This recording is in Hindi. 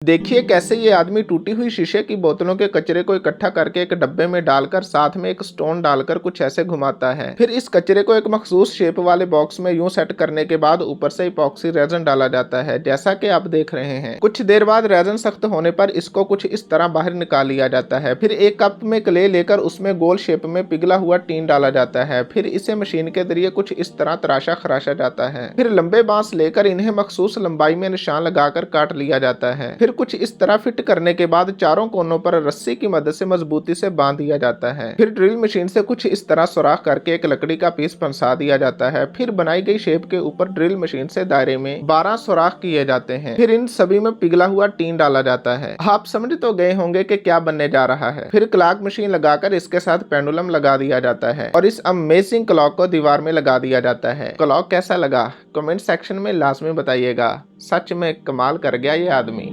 देखिए कैसे ये आदमी टूटी हुई शीशे की बोतलों के कचरे को इकट्ठा करके एक डब्बे में डालकर साथ में एक स्टोन डालकर कुछ ऐसे घुमाता है। फिर इस कचरे को एक मखसूस शेप वाले बॉक्स में यूं सेट करने के बाद ऊपर से इपॉक्सी रेजन डाला जाता है, जैसा कि आप देख रहे हैं। कुछ देर बाद रेजन सख्त होने पर इसको कुछ इस तरह बाहर निकाल लिया जाता है। फिर एक कप में क्ले लेकर उसमें गोल शेप में पिघला हुआ टीन डाला जाता है। फिर इसे मशीन के जरिए कुछ इस तरह तराशा खराशा जाता है। फिर लंबे बांस लेकर इन्हें मखसूस लंबाई में निशान लगाकर काट लिया जाता है। फिर कुछ इस तरह फिट करने के बाद चारों कोनों पर रस्सी की मदद से मजबूती से बांध दिया जाता है। फिर ड्रिल मशीन से कुछ इस तरह सुराख करके एक लकड़ी का पीस फंसा दिया जाता है। फिर बनाई गई शेप के ऊपर ड्रिल मशीन से दायरे में 12 सुराख किए जाते हैं। फिर इन सभी में पिघला हुआ टीन डाला जाता है। आप समझ तो गए होंगे कि क्या बनने जा रहा है। फिर क्लॉक मशीन लगाकर इसके साथ पेंडुलम लगा दिया जाता है और इस अमेजिंग क्लॉक को दीवार में लगा दिया जाता है। क्लॉक कैसा लगा कमेंट सेक्शन में लाजमी बताइएगा। सच में कमाल कर गया ये आदमी।